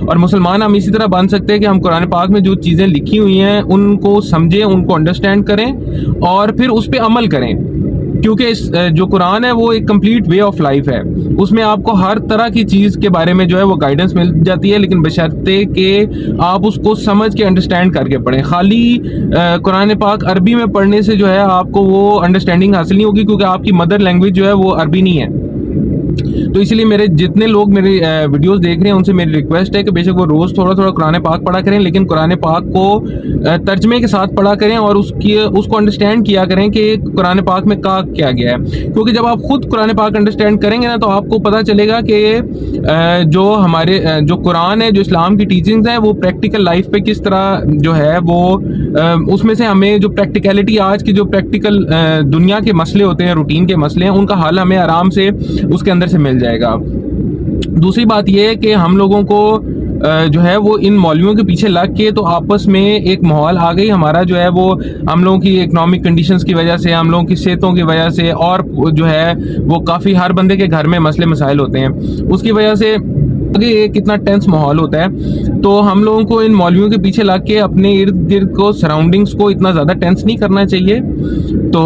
اور مسلمان ہم اسی طرح بن سکتے ہیں کہ ہم قرآن پاک میں جو چیزیں لکھی ہوئی ہیں ان کو سمجھیں, ان کو انڈرسٹینڈ کریں اور پھر اس پہ عمل کریں, کیونکہ جو قرآن ہے وہ ایک کمپلیٹ وے آف لائف ہے. اس میں آپ کو ہر طرح کی چیز کے بارے میں جو ہے وہ گائیڈنس مل جاتی ہے, لیکن بشرطے کہ آپ اس کو سمجھ کے انڈرسٹینڈ کر کے پڑھیں. خالی قرآن پاک عربی میں پڑھنے سے جو ہے آپ کو وہ انڈرسٹینڈنگ حاصل نہیں ہوگی, کیونکہ آپ کی مدر لینگویج جو ہے وہ عربی نہیں ہے. تو اسی لیے میرے جتنے لوگ میری ویڈیوز دیکھ رہے ہیں ان سے میری ریکویسٹ ہے کہ بے شک وہ روز تھوڑا تھوڑا قرآن پاک پڑھا کریں, لیکن قرآن پاک کو ترجمے کے ساتھ پڑھا کریں اور اس کو انڈرسٹینڈ کیا کریں کہ قرآن پاک میں کیا گیا ہے. کیونکہ جب آپ خود قرآن پاک انڈرسٹینڈ کریں گے نا تو آپ کو پتہ چلے گا کہ جو قرآن ہے, جو اسلام کی ٹیچنگز ہیں, وہ پریکٹیکل لائف پہ کس طرح جو ہے وہ اس میں سے ہمیں جو پریکٹیکلٹی, آج کی جو پریکٹیکل دنیا کے مسئلے ہوتے ہیں, روٹین کے مسئلے ہیں, ان کا حل ہمیں آرام سے اس کے اندر سے مل جائے گا. دوسری بات یہ ہے کہ ہم لوگوں کو جو ہے وہ ان مولویوں کے پیچھے لگ کے تو آپس میں ایک ماحول آ گئی ہمارا جو ہے وہ ہم لوگوں کی اکنامک کنڈیشنز کی وجہ سے, ہم لوگوں کی صحتوں کی وجہ سے, اور جو ہے وہ کافی ہر بندے کے گھر میں مسئلے مسائل ہوتے ہیں, اس کی وجہ سے ایک کتنا ٹینس ماحول ہوتا ہے. تو ہم لوگوں کو ان مولویوں کے پیچھے لگ کے اپنے ارد گرد کو, سراؤنڈنگس کو اتنا زیادہ ٹینس نہیں کرنا چاہیے. تو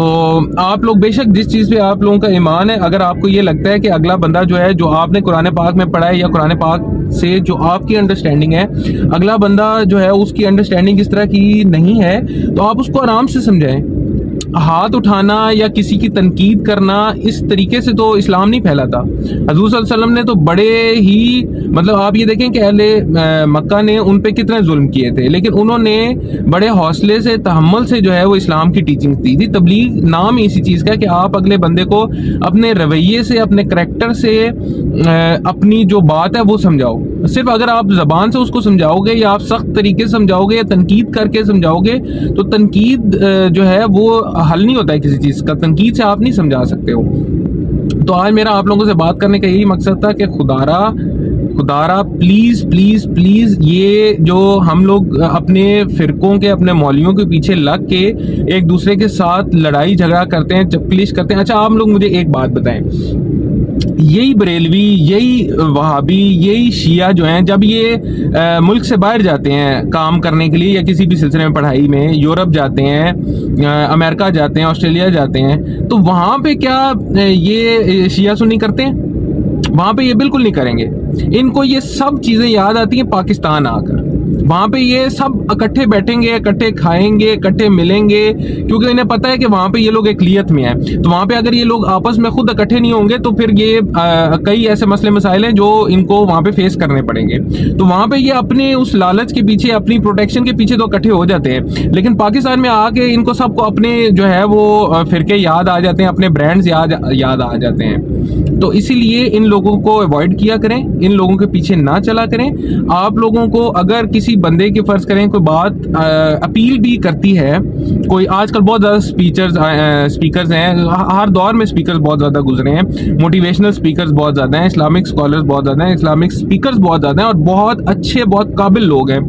آپ لوگ بے شک جس چیز پہ آپ لوگوں کا ایمان ہے, اگر آپ کو یہ لگتا ہے کہ اگلا بندہ جو ہے جو آپ نے قرآن پاک میں پڑھا ہے یا قرآن پاک سے جو آپ کی انڈرسٹینڈنگ ہے, اگلا بندہ جو ہے اس کی انڈرسٹینڈنگ اس طرح کی نہیں ہے, تو آپ اس کو آرام سے سمجھائیں. ہاتھ اٹھانا یا کسی کی تنقید کرنا اس طریقے سے تو اسلام نہیں پھیلا تھا. حضور صلی اللہ علیہ وسلم نے تو بڑے ہی مطلب آپ یہ دیکھیں کہ اہل مکہ نے ان پہ کتنے ظلم کیے تھے, لیکن انہوں نے بڑے حوصلے سے, تحمل سے جو ہے وہ اسلام کی ٹیچنگ دی تھی. تبلیغ نام اسی چیز کا ہے کہ آپ اگلے بندے کو اپنے رویے سے, اپنے کریکٹر سے اپنی جو بات ہے وہ سمجھاؤ. صرف اگر آپ زبان سے اس کو سمجھاؤ گے یا آپ سخت طریقے سے سمجھاؤ گے یا تنقید کر کے سمجھاؤ گے, تو تنقید جو ہے وہ حل نہیں ہوتا ہے کسی چیز کا, تنقید سے آپ نہیں سمجھا سکتے ہو. تو آج میرا آپ لوگوں سے بات کرنے کا یہی مقصد تھا کہ خدارا پلیز پلیز پلیز یہ جو ہم لوگ اپنے فرقوں کے, اپنے مولویوں کے پیچھے لگ کے ایک دوسرے کے ساتھ لڑائی جھگڑا کرتے ہیں, چپکلیش کرتے ہیں. اچھا آپ لوگ مجھے ایک بات بتائیں, یہی بریلوی, یہی وہابی, یہی شیعہ جو ہیں, جب یہ ملک سے باہر جاتے ہیں کام کرنے کے لیے یا کسی بھی سلسلے میں پڑھائی میں, یورپ جاتے ہیں, امریکہ جاتے ہیں, آسٹریلیا جاتے ہیں, تو وہاں پہ کیا یہ شیعہ سنی کرتے ہیں؟ وہاں پہ یہ بالکل نہیں کریں گے. ان کو یہ سب چیزیں یاد آتی ہیں پاکستان آ کر. وہاں پہ یہ سب اکٹھے بیٹھیں گے, اکٹھے کھائیں گے, اکٹھے ملیں گے, کیونکہ انہیں پتہ ہے کہ وہاں پہ یہ لوگ اقلیت میں ہیں. تو وہاں پہ اگر یہ لوگ آپس میں خود اکٹھے نہیں ہوں گے تو پھر یہ کئی ایسے مسئلے مسائل ہیں جو ان کو وہاں پہ فیس کرنے پڑیں گے. تو وہاں پہ یہ اپنے اس لالچ کے پیچھے, اپنی پروٹیکشن کے پیچھے تو اکٹھے ہو جاتے ہیں, لیکن پاکستان میں آ کے ان کو سب کو اپنے جو ہے وہ فرقے یاد آ جاتے ہیں, اپنے برانڈز یاد آ جاتے ہیں. تو اسی لیے ان لوگوں کو اوائڈ کیا کریں, ان لوگوں کے پیچھے نہ چلا کریں. آپ لوگوں کو اگر کسی بندے کی فرض کریں کوئی بات اپیل بھی کرتی ہے, کوئی آج کل بہت زیادہ سپیکرز ہیں, ہر دور میں سپیکرز بہت زیادہ گزرے ہیں, موٹیویشنل سپیکرز بہت زیادہ ہیں, اسلامک اسکالرز بہت زیادہ ہیں, اسلامک سپیکرز بہت زیادہ ہیں, اور بہت اچھے, بہت قابل لوگ ہیں.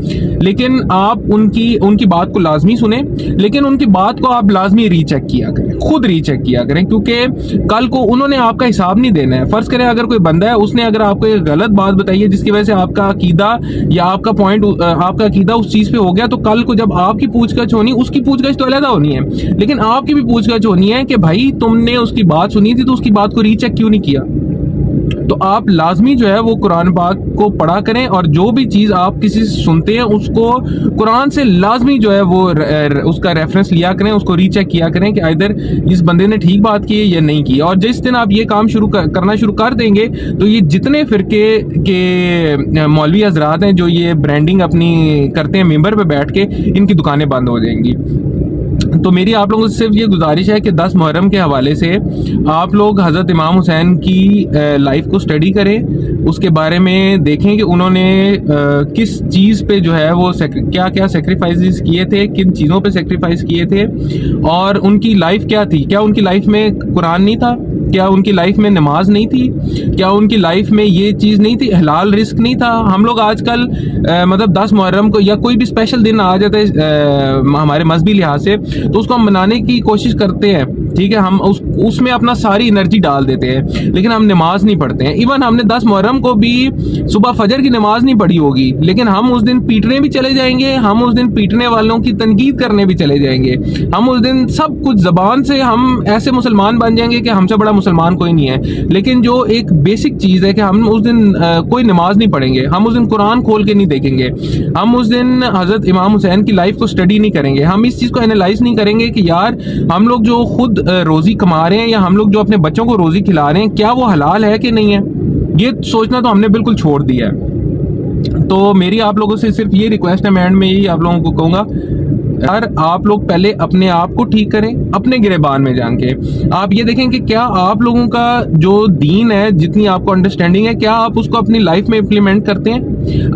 لیکن آپ ان کی بات کو لازمی سنیں, لیکن ان کی بات کو آپ لازمی ری چیک کیا کریں, خود ری چیک کیا کریں, کیونکہ کل کو انہوں نے آپ کا حساب نہیں دینا ہے. فرض کریں اگر کوئی بندہ ہے, اس نے اگر آپ کو ایک غلط بات بتائی ہے جس کی وجہ سے آپ کا عقیدہ یا آپ کا پوائنٹ, آپ کا عقیدہ اس چیز پہ ہو گیا, تو کل کو جب آپ کی پوچھ گچھ ہونی, اس کی پوچھ گچھ تو علیحدہ ہونی ہے, لیکن آپ کی بھی پوچھ گچھ ہونی ہے کہ بھائی تم نے اس کی بات سنی تھی تو اس کی بات کو ری چیک کیوں نہیں کیا. تو آپ لازمی جو ہے وہ قرآن پاک کو پڑھا کریں, اور جو بھی چیز آپ کسی سے سنتے ہیں اس کو قرآن سے لازمی جو ہے وہ اس کا ریفرنس لیا کریں, اس کو ری چیک کیا کریں کہ ادھر اس بندے نے ٹھیک بات کی ہے یا نہیں کی. اور جس دن آپ یہ کام کرنا شروع کر دیں گے تو یہ جتنے فرقے کے مولوی حضرات ہیں جو یہ برانڈنگ اپنی کرتے ہیں ممبر پہ بیٹھ کے, ان کی دکانیں بند ہو جائیں گی. تو میری آپ لوگوں سے صرف یہ گزارش ہے کہ 10 محرم کے حوالے سے آپ لوگ حضرت امام حسین کی لائف کو سٹڈی کریں, اس کے بارے میں دیکھیں کہ انہوں نے کس چیز پہ جو ہے وہ کیا کیا سیکریفائسز کیے تھے, کن چیزوں پہ سیکریفائس کیے تھے, اور ان کی لائف کیا تھی. کیا ان کی لائف میں قرآن نہیں تھا؟ کیا ان کی لائف میں نماز نہیں تھی؟ کیا ان کی لائف میں یہ چیز نہیں تھی, حلال رزق نہیں تھا؟ ہم لوگ آج کل مطلب 10 محرم کو یا کوئی بھی اسپیشل دن آ جاتا ہے ہمارے مذہبی لحاظ سے, تو اس کو ہم منانے کی کوشش کرتے ہیں ٹھیک ہے, ہم اس میں اپنا ساری انرجی ڈال دیتے ہیں, لیکن ہم نماز نہیں پڑھتے ہیں. ایون ہم نے 10 محرم کو بھی صبح فجر کی نماز نہیں پڑھی ہوگی, لیکن ہم اس دن پیٹنے بھی چلے جائیں گے, ہم اس دن پیٹنے والوں کی تنقید کرنے بھی چلے جائیں گے, ہم اس دن سب کچھ زبان سے ہم ایسے مسلمان بن جائیں گے کہ ہم سے بڑا مسلمان کوئی نہیں ہے. لیکن جو ایک بیسک چیز ہے کہ ہم اس دن کوئی نماز نہیں پڑھیں گے, ہم اس دن قرآن کھول کے نہیں دیکھیں گے, ہم اس دن حضرت امام حسین کی لائف کو اسٹڈی نہیں کریں گے, ہم اس چیز کو اینالائز نہیں کریں گے کہ یار ہم لوگ جو خود روزی کما رہے ہیں یا ہم لوگ جو اپنے بچوں کو روزی کھلا رہے ہیں کیا وہ حلال ہے کہ نہیں ہے. یہ سوچنا تو ہم نے بالکل چھوڑ دیا ہے. تو میری آپ لوگوں سے صرف یہ ریکویسٹ ہے, میں اینڈ میں یہی آپ لوگوں کو کہوں گا, یار آپ لوگ پہلے اپنے آپ کو ٹھیک کریں اپنے گریبان میں جان کے. آپ یہ دیکھیں کہ کیا آپ لوگوں کا جو دین ہے, جتنی آپ کو انڈرسٹینڈنگ ہے, کیا آپ اس کو اپنی لائف میں امپلیمنٹ کرتے ہیں.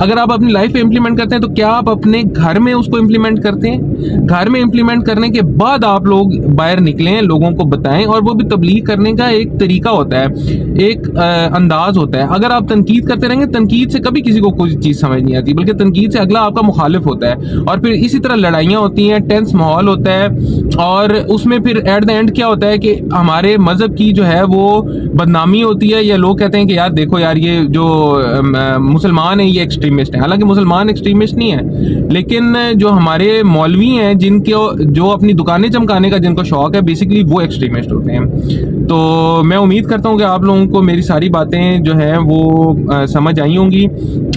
اگر آپ اپنی لائف میں امپلیمنٹ کرتے ہیں تو کیا آپ اپنے گھر میں اس کو امپلیمنٹ کرتے ہیں. گھر میں امپلیمنٹ کرنے کے بعد آپ لوگ باہر نکلیں, لوگوں کو بتائیں, اور وہ بھی تبلیغ کرنے کا ایک طریقہ ہوتا ہے, ایک انداز ہوتا ہے. اگر آپ تنقید کرتے رہیں گے, تنقید سے کبھی کسی کو کوئی چیز سمجھ نہیں آتی, بلکہ تنقید سے اگلا آپ کا مخالف ہوتا ہے, اور پھر اسی طرح لڑائیاں ہوتی ہیں, ٹینس ماحول ہوتا ہے, اور اس میں پھر ایٹ دا اینڈ کیا ہوتا ہے کہ ہمارے مذہب کی جو ہے وہ بدنامی ہوتی ہے, یا لوگ کہتے ہیں کہ یار دیکھو یار یہ جو مسلمان ہیں یہ ایکسٹریمسٹ ہیں. حالانکہ مسلمان ایکسٹریمسٹ نہیں ہیں, لیکن جو ہمارے مولوی ہیں جن کے جو اپنی دکانیں چمکانے کا جن کو شوق ہے, بیسکلی وہ ایکسٹریمسٹ ہوتے ہیں. تو میں امید کرتا ہوں کہ آپ لوگوں کو میری ساری باتیں جو ہیں وہ سمجھ آئی ہوں گی,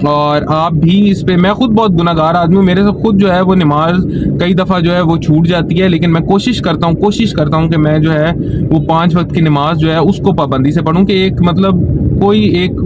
اور آپ بھی اس پہ, میں خود بہت گناہ گار آدمی ہوں, میرے سے خود جو ہے وہ نماز کئی دفعہ جو ہے وہ چھوٹ جاتی ہے, لیکن میں کوشش کرتا ہوں کہ میں جو ہے وہ 5 وقت کی نماز جو ہے اس کو پابندی سے پڑھوں, کہ ایک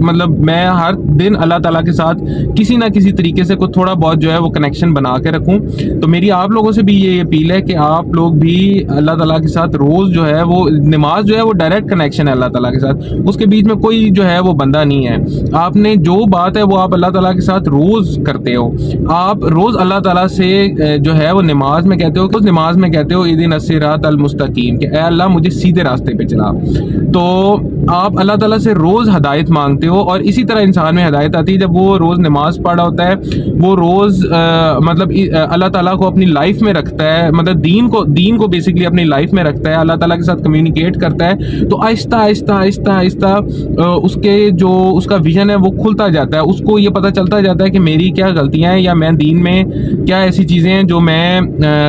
مطلب میں ہر دن اللہ تعالیٰ کے ساتھ کسی نہ کسی طریقے سے کوئی تھوڑا بہت جو ہے وہ کنیکشن بنا کے رکھوں. تو میری آپ لوگوں سے بھی یہ اپیل ہے کہ آپ لوگ بھی اللہ تعالیٰ کے ساتھ روز جو ہے وہ نماز جو ہے وہ ڈائریکٹ کنیکشن ہے اللہ تعالیٰ کے ساتھ, اس کے بیچ میں کوئی جو ہے وہ بندہ نہیں ہے. آپ نے جو بات ہے وہ آپ اللہ تعالیٰ کے ساتھ روز کرتے ہو, آپ روز اللہ تعالیٰ سے جو ہے وہ نماز میں کہتے ہو اِذِنَ الصِّرَاطَ الْمُسْتَقِيمَ, کہ اے اللہ مجھے سیدھے راستے پہ چلا. تو آپ اللہ تعالیٰ سے روز ہدایت مانگتے ہو, اور اسی طرح انسان میں ہدایت آتی ہے جب وہ روز نماز پڑھ رہا ہوتا ہے, وہ روز مطلب اللہ تعالیٰ کو اپنی لائف میں رکھتا ہے, مطلب دین کو بیسکلی اپنی لائف میں رکھتا ہے, اللہ تعالیٰ کے ساتھ کمیونیکیٹ کرتا ہے, تو آہستہ آہستہ اس کا ویژن ہے وہ کھلتا جاتا ہے, اس کو یہ پتہ چلتا جاتا ہے کہ میری کیا غلطیاں ہیں, یا میں دین میں کیا ایسی چیزیں ہیں جو میں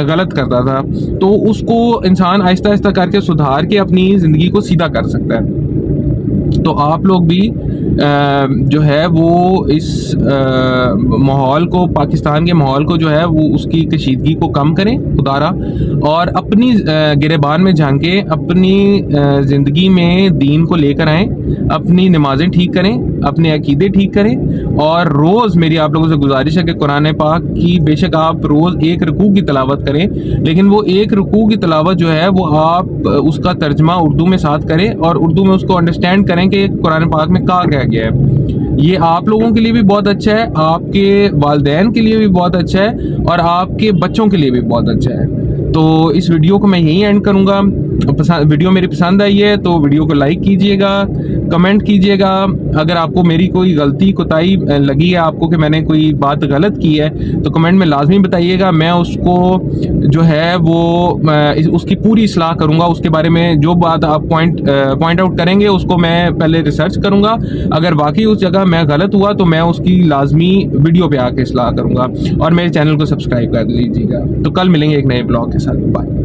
غلط کرتا تھا. تو اس کو انسان آہستہ آہستہ کر کے سدھار کے اپنی زندگی کو سیدھا کر سکتا ہے. تو آپ لوگ بھی جو ہے وہ اس ماحول کو, پاکستان کے ماحول کو جو ہے وہ اس کی کشیدگی کو کم کریں خدارا, اور اپنی گریبان میں جھانکیں, اپنی زندگی میں دین کو لے کر آئیں, اپنی نمازیں ٹھیک کریں, اپنے عقیدے ٹھیک کریں, اور روز میری آپ لوگوں سے گزارش ہے کہ قرآن پاک کی بے شک آپ روز ایک رکوع کی تلاوت کریں, لیکن وہ ایک رکوع کی تلاوت جو ہے وہ آپ اس کا ترجمہ اردو میں ساتھ کریں, اور اردو میں اس کو انڈرسٹینڈ کریں کہ قرآن پاک میں کہا گیا ہے. یہ آپ لوگوں کے لیے بھی بہت اچھا ہے, آپ کے والدین کے لیے بھی بہت اچھا ہے, اور آپ کے بچوں کے لیے بھی بہت اچھا ہے. تو اس ویڈیو کو میں یہیں اینڈ کروں گا. ویڈیو میری پسند آئی ہے تو ویڈیو کو لائک کیجئے گا, کمنٹ کیجئے گا. اگر آپ کو میری کوئی غلطی کوتاہی لگی ہے آپ کو کہ میں نے کوئی بات غلط کی ہے تو کمنٹ میں لازمی بتائیے گا, میں اس کو جو ہے وہ اس کی پوری اصلاح کروں گا. اس کے بارے میں جو بات آپ پوائنٹ آؤٹ کریں گے اس کو میں پہلے ریسرچ کروں گا, اگر واقعی اس جگہ میں غلط ہوا تو میں اس کی لازمی ویڈیو پہ آ کے اصلاح کروں گا. اور میرے چینل کو سبسکرائب کر لیجیے گا. تو کل ملیں گے ایک نئے بلاگ کے ساتھ. بائے.